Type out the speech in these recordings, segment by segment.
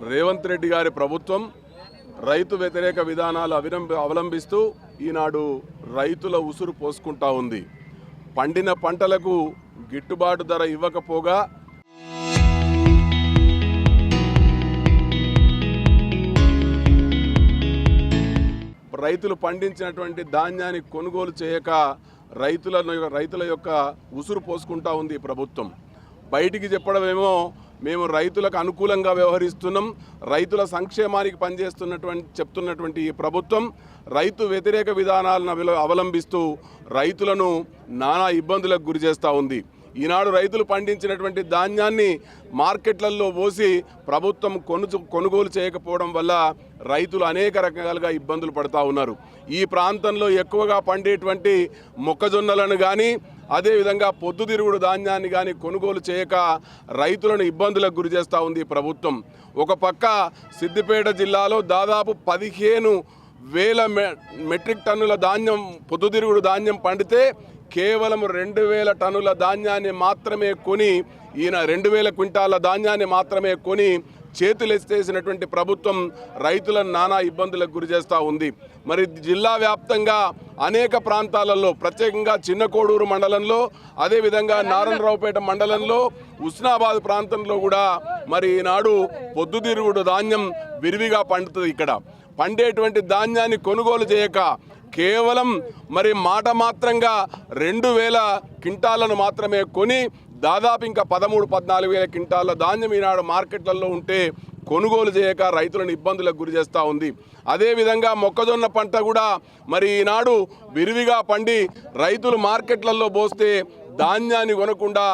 రేవంత్ రెడ్డి గారి ప్రభుత్వం రైతు వ్యతిరేక విధానాలు అవలంబిస్తూ ఈనాడు రైతుల ఉసురు పోసుకుంటా ఉంది. పండిన పంటలకు గిట్టుబాటు ధర ఇవ్వకపోగా రైతులు పండించినటువంటి ధాన్యాన్ని కొనుగోలు చేయక రైతుల యొక్క ఉసురు పోసుకుంటా ఉంది ప్రభుత్వం. బయటికి చెప్పడమేమో మేము రైతులకు అనుకూలంగా వ్యవహరిస్తున్నాం, రైతుల సంక్షేమానికి చెప్తున్నటువంటి ఈ ప్రభుత్వం రైతు వ్యతిరేక విధానాలను అవలంబిస్తూ రైతులను నానా ఇబ్బందులకు గురి చేస్తూ ఉంది. ఈనాడు రైతులు పండించినటువంటి ధాన్యాన్ని మార్కెట్లలో పోసి ప్రభుత్వం కొనుగోలు చేయకపోవడం వల్ల రైతులు అనేక రకాలుగా ఇబ్బందులు పడుతూ ఉన్నారు. ఈ ప్రాంతంలో ఎక్కువగా పండేటువంటి మొక్కజొన్నలను కానీ అదేవిధంగా పొద్దుతిరుగుడు ధాన్యాన్ని కానీ కొనుగోలు చేయక రైతులను ఇబ్బందులకు గురి చేస్తూ ఉంది ప్రభుత్వం. ఒక పక్క సిద్దిపేట జిల్లాలో దాదాపు 15,000 మెట్రిక్ టన్నుల ధాన్యం పొద్దుతిరుగుడు ధాన్యం పండితే కేవలం 2,000 టన్నుల ధాన్యాన్ని మాత్రమే కొని 2,000 క్వింటాల ధాన్యాన్ని మాత్రమే కొని చేతులెత్తేసినటువంటి ప్రభుత్వం రైతులను నానా ఇబ్బందులకు గురి చేస్తూ ఉంది. మరి జిల్లా వ్యాప్తంగా అనేక ప్రాంతాలలో ప్రత్యేకంగా చిన్న కోడూరు మండలంలో అదేవిధంగా నారాయణరావుపేట మండలంలో ఉస్నాబాద్ ప్రాంతంలో కూడా మరి ఈనాడు పొద్దుతిరుగుడు ధాన్యం విరివిగా పండుతుంది. ఇక్కడ పండేటువంటి ధాన్యాన్ని కొనుగోలు చేయక కేవలం మరి మాట మాత్రంగా 2,000 క్వింటాలను మాత్రమే కొని దాదాపు ఇంకా 13,000-14,000 క్వింటాల ధాన్యం ఈనాడు మార్కెట్లలో ఉంటే కొనుగోలు చేయక రైతులను ఇబ్బందులకు గురి చేస్తూ ఉంది. అదేవిధంగా మొక్కజొన్న పంట కూడా మరి ఈనాడు విరివిగా పండి రైతులు మార్కెట్లలో పోస్తే ధాన్యాన్ని కొనకుండా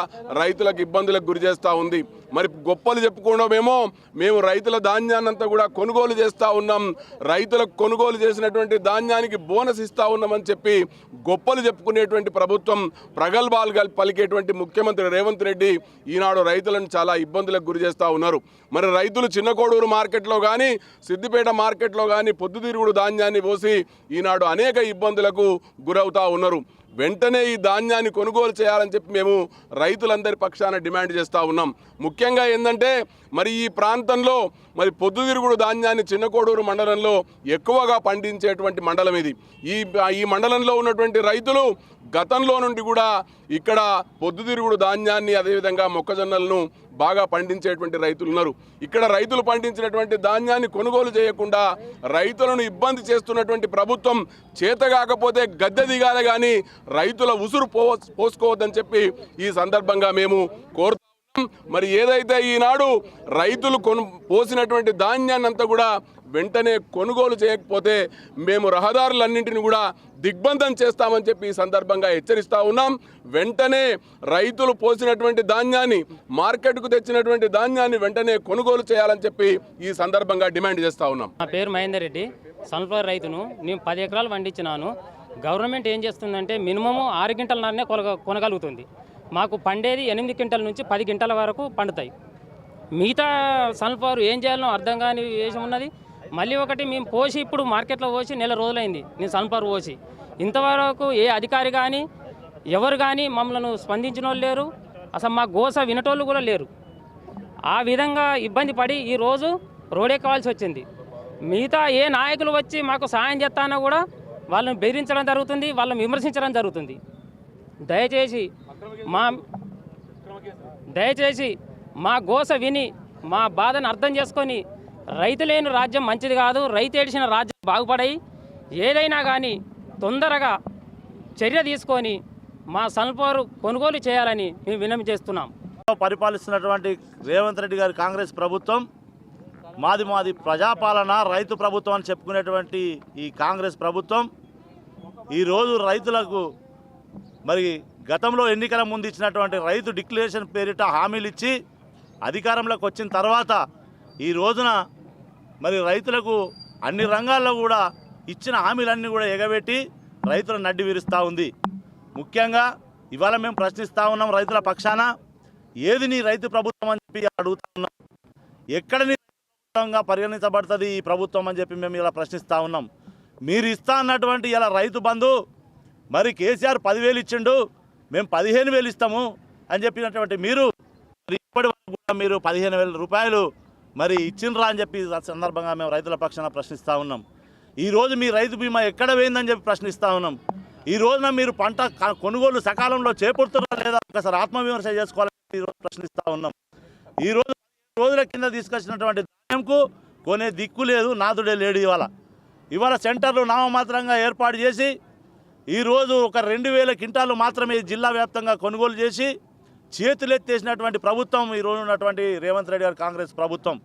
రైతులకు ఇబ్బందులకు గురి చేస్తూ ఉంది. మరి గొప్పలు చెప్పుకోవడమేమో మేము రైతుల ధాన్యాన్నంతా కూడా కొనుగోలు చేస్తూ ఉన్నాం, రైతులకు కొనుగోలు చేసినటువంటి ధాన్యానికి బోనస్ ఇస్తూ ఉన్నామని చెప్పి గొప్పలు చెప్పుకునేటువంటి ప్రభుత్వం, ప్రగల్భాలు పలికేటువంటి ముఖ్యమంత్రి రేవంత్ రెడ్డి ఈనాడు రైతులను చాలా ఇబ్బందులకు గురి చేస్తూ ఉన్నారు. మరి రైతులు చిన్న కోడూరు మార్కెట్లో కానీ సిద్దిపేట మార్కెట్లో కానీ పొద్దుతిరుగుడు ధాన్యాన్ని పోసి ఈనాడు అనేక ఇబ్బందులకు గురవుతూ ఉన్నారు. వెంటనే ఈ ధాన్యాన్ని కొనుగోలు చేయాలని చెప్పి మేము రైతులందరి పక్షాన డిమాండ్ చేస్తూ ఉన్నాం. ముఖ్యంగా ఏంటంటే మరి ఈ ప్రాంతంలో మరి పొద్దుతిరుగుడు ధాన్యాన్ని చిన్న కోడూరు మండలంలో ఎక్కువగా పండించేటువంటి మండలం ఇది. ఈ మండలంలో ఉన్నటువంటి రైతులు గతంలో నుండి కూడా ఇక్కడ పొద్దుతిరుగుడు ధాన్యాన్ని అదేవిధంగా మొక్కజొన్నలను బాగా పండించేటువంటి రైతులు ఉన్నారు. ఇక్కడ రైతులు పండించినటువంటి ధాన్యాన్ని కొనుగోలు చేయకుండా రైతులను ఇబ్బంది చేస్తున్నటువంటి ప్రభుత్వం చేతగాకపోతే గద్దె దిగాలి కానీ రైతుల ఉసురు పోసుకోవద్దని చెప్పి ఈ సందర్భంగా మేము కోరుతున్నాం. మరి ఏదైతే ఈనాడు రైతులు పోసినటువంటి ధాన్యాన్ని అంతా కూడా వెంటనే కొనుగోలు చేయకపోతే మేము రహదారులన్నింటినీ కూడా దిగ్బంధం చేస్తామని చెప్పి ఈ సందర్భంగా హెచ్చరిస్తూ ఉన్నాం. వెంటనే రైతులు పోసినటువంటి ధాన్యాన్ని మార్కెట్కు తెచ్చినటువంటి ధాన్యాన్ని వెంటనే కొనుగోలు చేయాలని చెప్పి ఈ సందర్భంగా డిమాండ్ చేస్తూ ఉన్నాం. నా పేరు మహేందర్ రెడ్డి, సన్ఫ్లవర్ రైతును. నేను 10 ఎకరాలు పండించినాను. గవర్నమెంట్ ఏం చేస్తుందంటే మినిమము 6 క్వింటాలన్నరనే కొనగలుగుతుంది. మాకు పండేది 8 క్వింటాల నుంచి 10 క్వింటాల వరకు పండుతాయి. మిగతా సన్ఫ్లవర్ ఏం చేయాలో అర్థం కాని విషయం ఉన్నది. మళ్ళీ ఒకటి మేము పోసి ఇప్పుడు మార్కెట్లో పోసి 1 నెల రోజులైంది నేను సన్ఫ్లవర్ పోసి. ఇంతవరకు ఏ అధికారి కానీ ఎవరు కానీ మమ్మల్ని స్పందించిన వాళ్ళు లేరు, అసలు మా గోస వినటోళ్ళు కూడా లేరు. ఆ విధంగా ఇబ్బంది పడి ఈరోజు రోడెక్కవలసి వచ్చింది. మిగతా ఏ నాయకులు వచ్చి మాకు సాయం చేస్తానో కూడా వాళ్ళని బెదిరించడం జరుగుతుంది, వాళ్ళని విమర్శించడం జరుగుతుంది. దయచేసి మా గోస విని మా బాధను అర్థం చేసుకొని రైతు లేని రాజ్యం మంచిది కాదు, రైతు ఏడిచిన రాజ్యం బాగుపడాయి. ఏదైనా కానీ తొందరగా చర్య తీసుకొని మా సన్ఫ్లవర్ కొనుగోలు చేయాలని మేము విన్నపం చేస్తున్నాం. పరిపాలిస్తున్నటువంటి రేవంత్ రెడ్డి గారి కాంగ్రెస్ ప్రభుత్వం మాది ప్రజాపాలన రైతు ప్రభుత్వం అని చెప్పుకునేటువంటి ఈ కాంగ్రెస్ ప్రభుత్వం ఈరోజు రైతులకు మరి గతంలో ఎన్నికల ముందు ఇచ్చినటువంటి రైతు డిక్లరేషన్ పేరిట హామీలు ఇచ్చి అధికారంలోకి వచ్చిన తర్వాత ఈ రోజున మరి రైతులకు అన్ని రంగాల్లో కూడా ఇచ్చిన హామీలన్నీ కూడా ఎగబెట్టి రైతులను నడ్డి విరుస్తూ ఉంది. ముఖ్యంగా ఇవాళ మేము ప్రశ్నిస్తూ ఉన్నాం రైతుల పక్షాన, ఏది నీ రైతు ప్రభుత్వం అని చెప్పి అడుగుతా ఉన్నాం. ఎక్కడ నీ ప్రభుత్వంగా పరిగణించబడుతుంది ఈ ప్రభుత్వం అని చెప్పి మేము ఇలా ప్రశ్నిస్తూ ఉన్నాం. మీరు ఇస్తా అన్నటువంటి ఇలా రైతు బంధు మరి కేసీఆర్ 10,000 ఇచ్చిండు, మేము 15,000 ఇస్తాము అని చెప్పినటువంటి మీరు ఇప్పటి వరకు కూడా మీరు 15,000 రూపాయలు మరి ఇచ్చిండ్రా అని చెప్పి సందర్భంగా మేము రైతుల పక్షాన ప్రశ్నిస్తూ ఉన్నాం. ఈరోజు మీ రైతు బీమా ఎక్కడ పోయిందని చెప్పి ప్రశ్నిస్తూ ఉన్నాం. ఈ రోజున మీరు పంట కొనుగోలు సకాలంలో చేపడుతున్నారా లేదా ఒకసారి ఆత్మవిమర్శ చేసుకోవాలని ఈరోజు ప్రశ్నిస్తూ ఉన్నాం. ఈ రోజుల కింద తీసుకొచ్చినటువంటి ధాన్యంకు కొనే దిక్కు లేదు, నాదుడే లేడు. ఇవాళ సెంటర్లు నామమాత్రంగా ఏర్పాటు చేసి ఈరోజు ఒక 2000 క్వింటాలు మాత్రమే జిల్లా వ్యాప్తంగా కొనుగోలు చేసి చేతులెత్తేసినటువంటి ప్రభుత్వం ఈరోజు ఉన్నటువంటి రేవంత్ రెడ్డి గారి కాంగ్రెస్ ప్రభుత్వం.